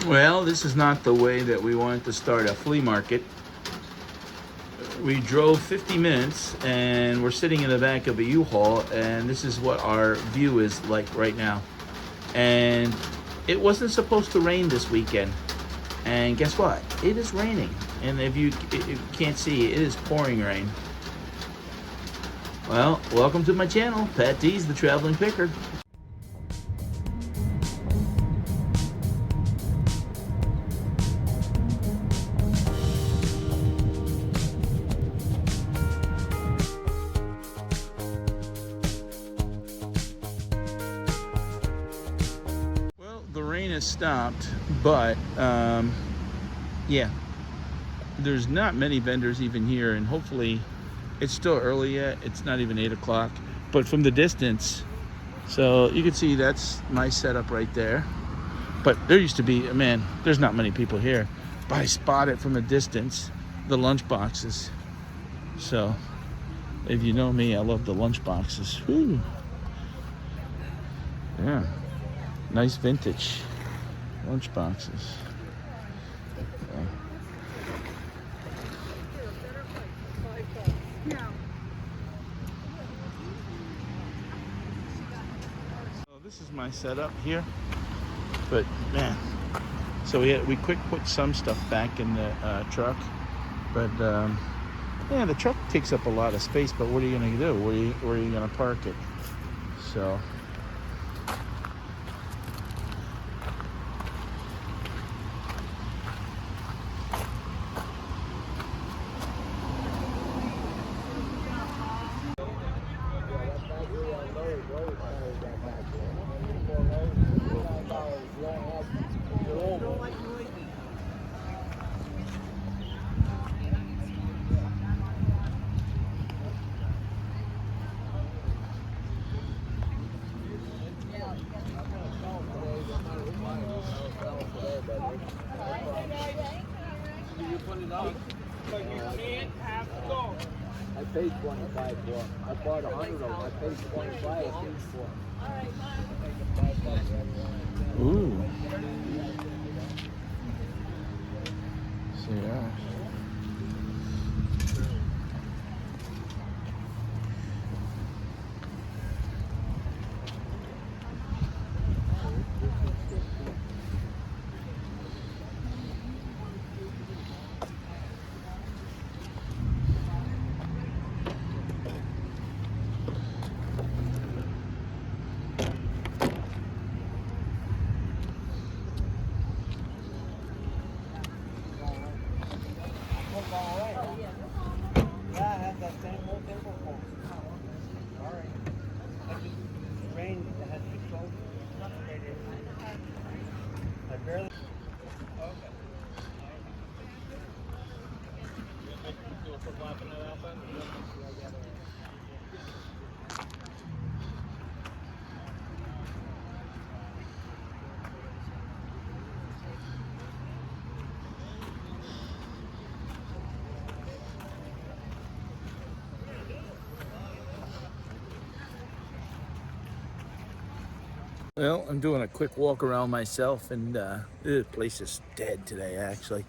Well, this is not the way that we wanted to start a flea market. We drove 50 minutes and we're sitting in the back of a U-Haul, and this is what our view is like right now. And it wasn't supposed to rain this weekend. And guess what? It is raining. And if you can't see, it is pouring rain. Well, welcome to my channel, Patdees, the Traveling Picker. The rain has stopped, but yeah, there's not many vendors even here, and hopefully it's still early yet. It's not even 8 o'clock, but from the distance, so you can see that's my setup right there. But there used to be, man, there's not many people here, but I spot it from a distance, the lunch boxes. So if you know me, I love the lunch boxes. Whew. Yeah. Nice vintage lunch boxes. Okay. So this is my setup here, but man, so we quick put some stuff back in the truck, but yeah, the truck takes up a lot of space. But what are you gonna do? Where are you gonna park it? So. I paid 25 for them. I bought 100 of them. I paid 25 each for them. Ooh. See that? Well, I'm doing a quick walk around myself, and the place is dead today, actually.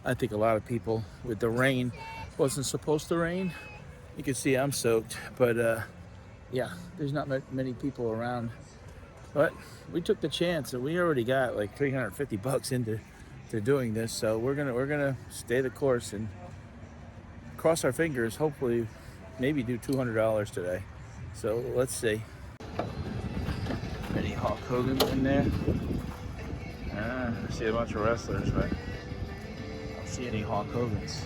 I think a lot of people, with the rain, wasn't supposed to rain. You can see I'm soaked, but yeah, there's not many people around. But we took the chance, and we already got like 350 bucks into doing this, so we're gonna stay the course and cross our fingers. Hopefully, maybe do $200 today. So let's see. Any Hulk Hogan in there? I see a bunch of wrestlers, but I don't see any Hulk Hogans.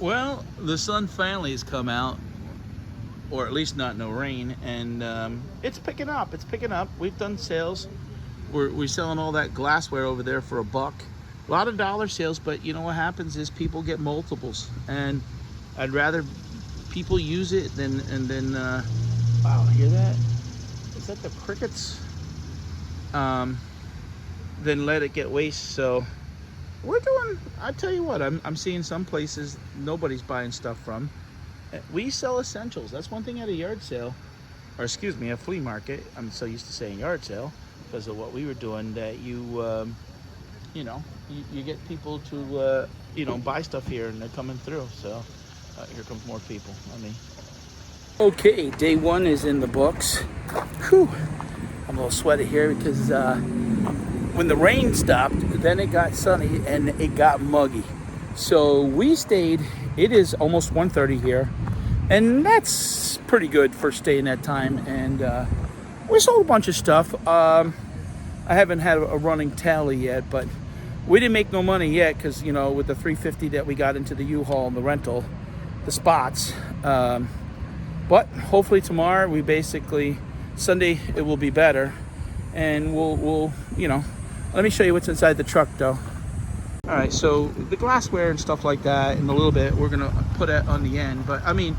Well, the sun finally has come out, or at least not no rain, and it's picking up. It's picking up. We've done sales. We're selling all that glassware over there for $1, a lot of dollar sales, but you know what happens is people get multiples, and I'd rather people use it than wow, hear that? Is that the crickets? Then let it get waste. So we're doing, I tell you what, I'm seeing some places nobody's buying stuff from. We sell essentials. That's one thing at a yard sale, or excuse me, a flea market. I'm so used to saying yard sale because of what we were doing, that you get people to buy stuff here, and they're coming through. So here comes more people. Okay, day one is in the books. Whew. I'm a little sweaty here because when the rain stopped, then it got sunny and it got muggy. So we stayed. It is almost 1:30 here, and that's pretty good for staying that time. And we sold a bunch of stuff. I haven't had a running tally yet, but we didn't make no money yet because, with the $350 that we got into the U-Haul and the rental, the spots. But hopefully tomorrow, Sunday, it will be better. And we'll let me show you what's inside the truck though. All right, so the glassware and stuff like that, in a little bit, we're gonna put it on the end. But I mean,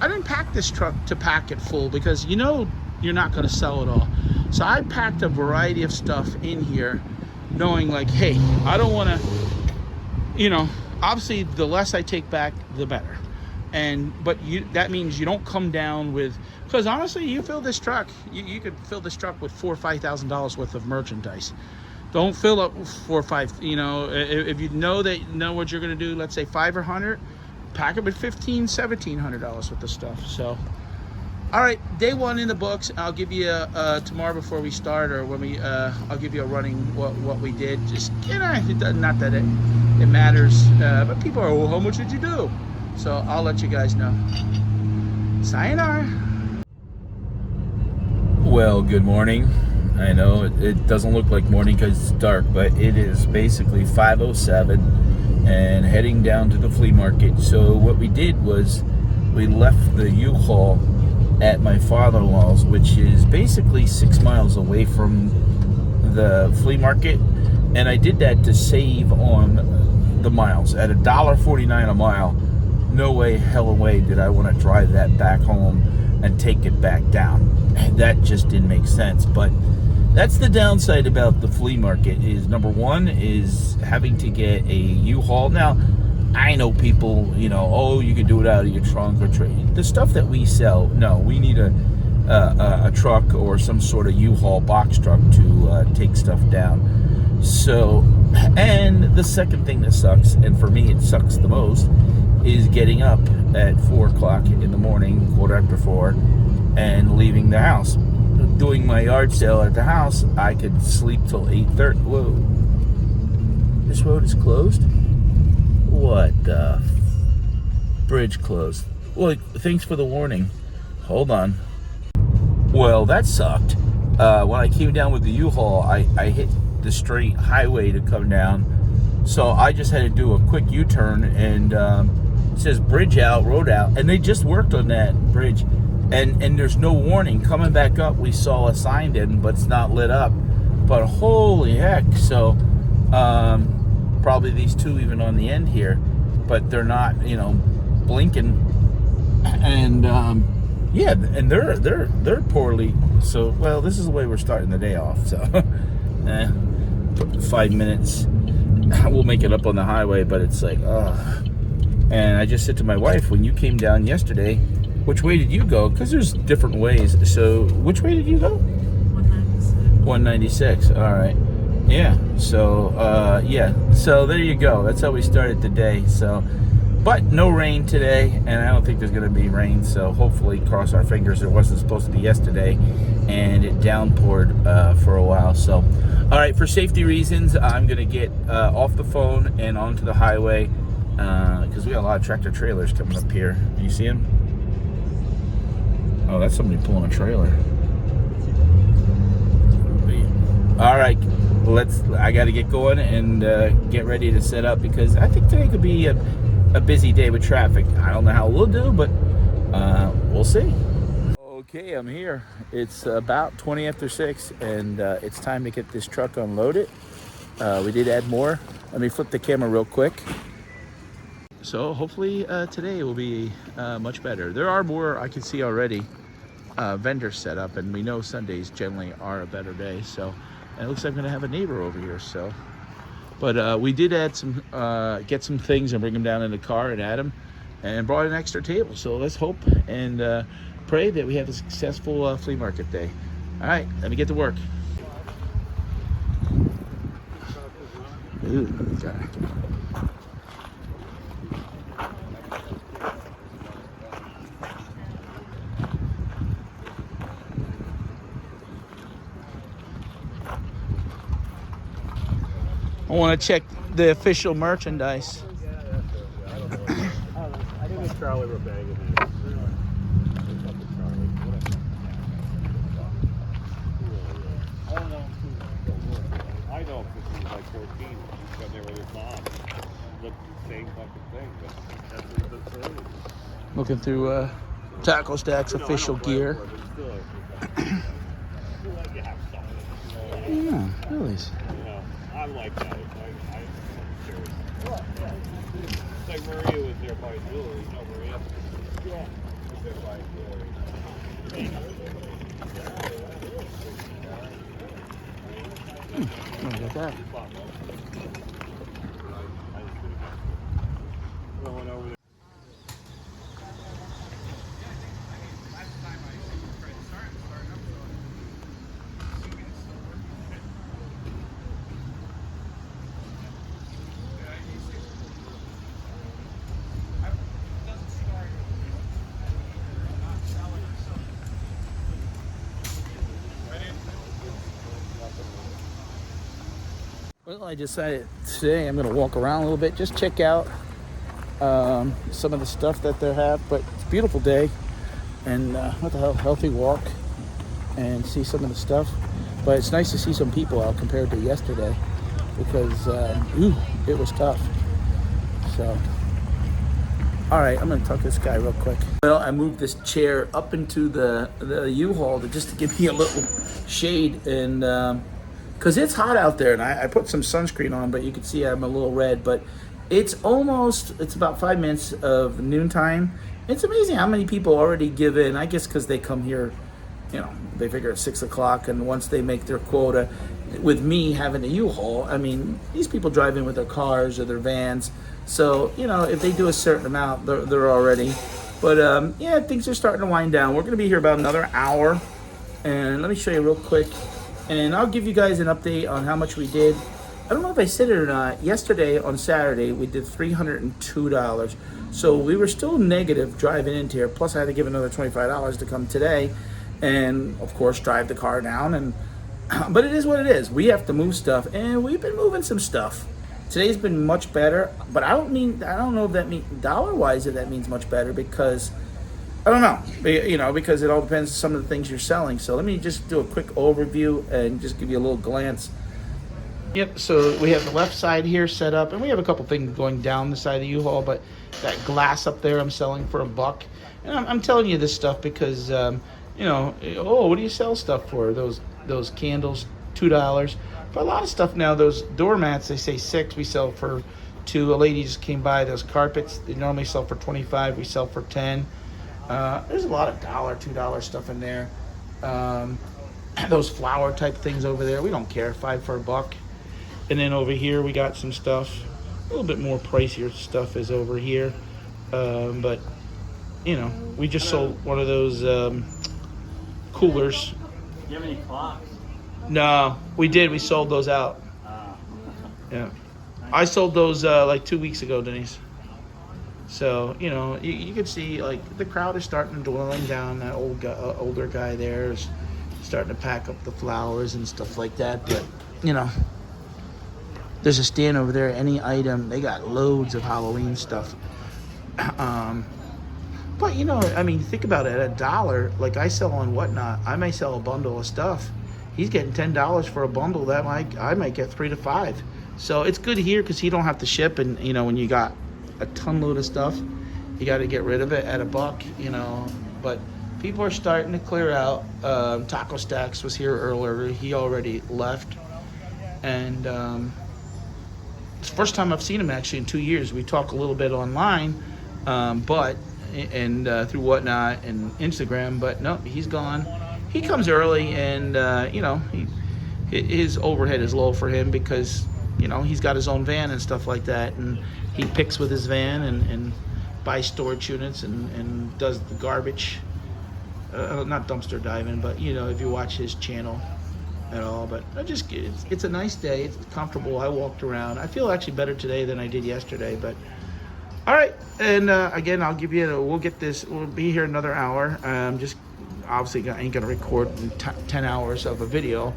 I didn't pack this truck to pack it full because you're not gonna sell it all. So I packed a variety of stuff in here, knowing like, hey, I don't wanna, obviously the less I take back, the better. But that means you don't come down with, because honestly, you fill this truck, you could fill this truck with $4,000 or $5,000 worth of merchandise. Don't fill up 4 or 5. If you know what you're going to do, let's say 5 or 100, pack it with $1,500, $1,700 worth of stuff. So, all right, day one in the books. I'll give you tomorrow before we start, or when I'll give you a running what we did. Just not that it matters, but people are, well, how much did you do? So I'll let you guys know. Sayonara. Well, good morning. I know it doesn't look like morning because it's dark, but it is basically 5:07 and heading down to the flea market. So what we did was we left the U-Haul at my father-in-law's, which is basically 6 miles away from the flea market. And I did that to save on the miles. At $1.49 a mile, no way, hell away did I want to drive that back home and take it back down. That just didn't make sense. But that's the downside about the flea market, is number one is having to get a U-Haul. Now, I know people, you can do it out of your trunk or trade. The stuff that we sell, no, we need a truck or some sort of U-Haul box truck to take stuff down. So, and the second thing that sucks, and for me it sucks the most, is getting up at 4 o'clock in the morning, 4:15, and leaving the house. Doing my yard sale at the house, I could sleep till 8:30. Whoa. This road is closed? What the? Bridge closed. Well, thanks for the warning. Hold on. Well, that sucked. When I came down with the U-Haul, I hit the straight highway to come down. So I just had to do a quick U-turn, and it says bridge out, road out, and they just worked on that bridge, and there's no warning. Coming back up, we saw a sign in, but it's not lit up. But holy heck! So probably these two even on the end here, but they're not, blinking, and yeah, and they're poorly. So well, this is the way we're starting the day off. So 5 minutes, we'll make it up on the highway, but it's like, And I just said to my wife, when you came down yesterday, which way did you go? Because there's different ways. So which way did you go? 196. 196. All right. Yeah. So yeah. So there you go. That's how we started the day. So, but no rain today, and I don't think there's going to be rain. So hopefully, cross our fingers. It wasn't supposed to be yesterday, and it downpoured for a while. So, all right. For safety reasons, I'm going to get off the phone and onto the highway. Because we got a lot of tractor trailers coming up here. You see them? Oh, that's somebody pulling a trailer. All right, I got to get going and get ready to set up, because I think today could be a busy day with traffic. I don't know how we'll do, but we'll see. Okay, I'm here. It's about 20 after 6, and it's time to get this truck unloaded. We did add more. Let me flip the camera real quick. So hopefully today will be much better. There are more I can see already vendors set up, and we know Sundays generally are a better day. So and it looks like I'm gonna have a neighbor over here. So, but we did add some, get some things and bring them down in the car and add them, and brought an extra table. So let's hope and pray that we have a successful flea market day. All right, let me get to work. Ooh, okay. I want to check the official merchandise. I think it's Charlie we're bagging it. I know if this is like 14, he's got there with his mom. Looked the same fucking thing, but that's what the story is. Looking through Tackle Stack's official gear. Yeah, really. I like that. I'm curious. It's like Maria was there by jewelry. You know Maria? Yeah. Was there by jewelry. Look at that. Going over there. Well, I decided today I'm going to walk around a little bit, just check out some of the stuff that they have. But it's a beautiful day, and what the hell, healthy walk and see some of the stuff. But it's nice to see some people out compared to yesterday, because it was tough. So, all right, I'm going to talk to this guy real quick. Well, I moved this chair up into the U-Haul just to give me a little shade, and because it's hot out there, and I put some sunscreen on, but you can see I'm a little red. But it's about 5 minutes of noontime. It's amazing how many people already give in. I guess because they come here, they figure at 6 o'clock, and once they make their quota, with me having a U-Haul, I mean, these people drive in with their cars or their vans. So, if they do a certain amount, they're already. But yeah, things are starting to wind down. We're going to be here about another hour. And let me show you real quick. And I'll give you guys an update on how much we did. I don't know if I said it or not. Yesterday on Saturday, we did $302. So we were still negative driving into here. Plus I had to give another $25 to come today. And of course, drive the car down. But it is what it is. We have to move stuff, and we've been moving some stuff. Today's been much better, but I don't know if that means dollar-wise if that means much better, because I don't know, because it all depends on some of the things you're selling. So let me just do a quick overview and just give you a little glance. Yep, so we have the left side here set up, and we have a couple things going down the side of the U-Haul, but that glass up there I'm selling for $1. And I'm telling you this stuff because, what do you sell stuff for? Those candles, $2. But a lot of stuff now, those doormats, they say $6, we sell for $2. A lady just came by, those carpets, they normally sell for $25, we sell for $10. There's a lot of $1, $2 stuff in there. Those flower type things over there, we don't care, $5 for $1. And then over here we got some stuff, a little bit more pricier stuff is over here. But we just sold one of those coolers. Do you have any clocks? No, we did. We sold those out. Yeah, I sold those like 2 weeks ago, Denise. So you can see like the crowd is starting to dwindling down. That older guy there is starting to pack up the flowers and stuff like that. But there's a stand over there. Any item, they got loads of Halloween stuff. But think about it. At $1, like I sell on Whatnot, I may sell a bundle of stuff. He's getting $10 for a bundle. I might get 3 to 5. So it's good here because he don't have to ship. And when you got a ton load of stuff, you got to get rid of it at $1. But people are starting to clear out. Taco Stacks was here earlier. He already left. And first time I've seen him actually in 2 years. We talk a little bit online, but through Whatnot and Instagram, but no, he's gone. He comes early, and his overhead is low for him because he's got his own van and stuff like that, and he picks with his van and buys storage units and does the garbage. Not dumpster diving, but if you watch his channel at all. But it's a nice day. It's comfortable. I walked around. I feel actually better today than I did yesterday. But all right, and again, I'll give you. We'll get this. We'll be here another hour. Just obviously I ain't gonna record 10 hours of a video.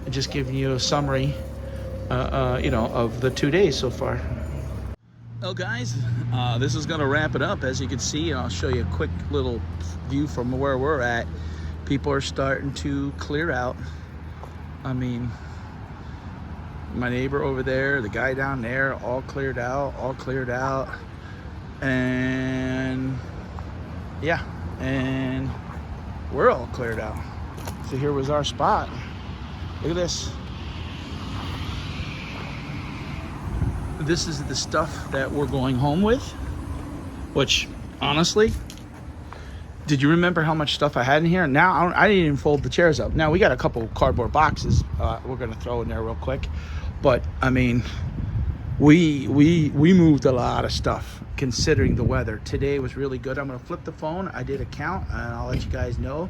I'm just giving you a summary, of the 2 days so far. Well, guys, this is gonna wrap it up. As you can see, I'll show you a quick little view from where we're at. People are starting to clear out. I mean, my neighbor over there, the guy down there, all cleared out. And yeah, and we're all cleared out. So here was our spot. Look at this. This is the stuff that we're going home with, which honestly, did you remember how much stuff I had in here? Now I didn't even fold the chairs up. Now we got a couple cardboard boxes we're gonna throw in there real quick, but I mean, we moved a lot of stuff considering the weather. Today was really good. I'm gonna flip the phone. I did a count, and I'll let you guys know,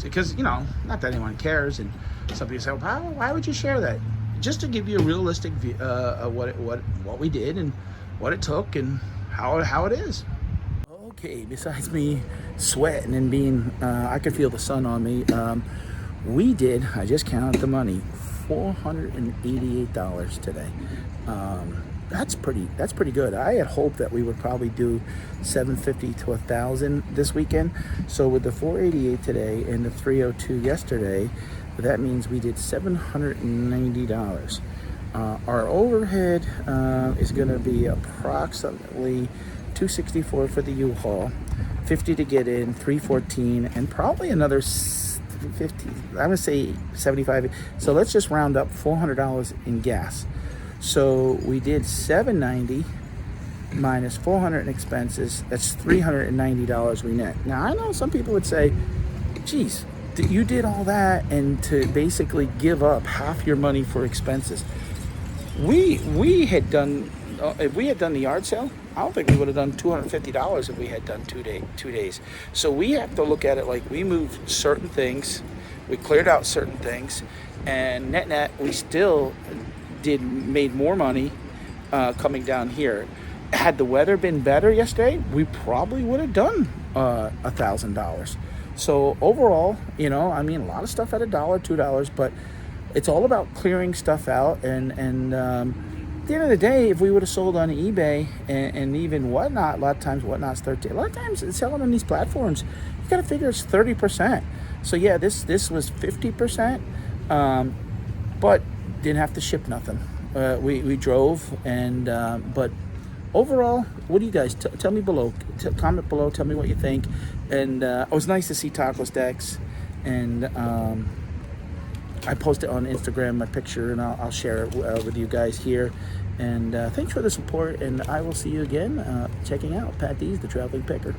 because not that anyone cares. And some people say, well, why would you share that? Just to give you a realistic view of what we did and what it took and how it is. Okay, besides me sweating and being, I could feel the sun on me. I just counted the money, $488 today. That's pretty good. I had hoped that we would probably do $750 to $1,000 this weekend. So with the $488 today and the $302 yesterday, that means we did $790. Our overhead is going to be approximately $264 for the U-Haul, $50 to get in, $314, and probably another $50. I would say $75. So let's just round up $400 in gas. So we did $790 minus $400 in expenses. That's $390 we net. Now I know some people would say, geez, you did all that and to basically give up half your money for expenses. We had done, if we had done the yard sale, I don't think we would have done $250 if we had done 2 days. So we have to look at it like we moved certain things, we cleared out certain things, and net we still made more money coming down here. Had the weather been better yesterday, we probably would have done $1,000. So overall, I mean, a lot of stuff at $1, $2, but it's all about clearing stuff out. And at the end of the day, if we would have sold on eBay and even Whatnot, a lot of times Whatnot's 13. A lot of times it's selling on these platforms, you got to figure it's 30%. So yeah, this was 50%, but didn't have to ship nothing. We drove, and but overall, what do you guys tell me below? Comment below. Tell me what you think. And it was nice to see Taco Stacks, and I posted on Instagram my picture, and I'll share it with you guys here. And thanks for the support, and I will see you again checking out Patdees, the traveling picker.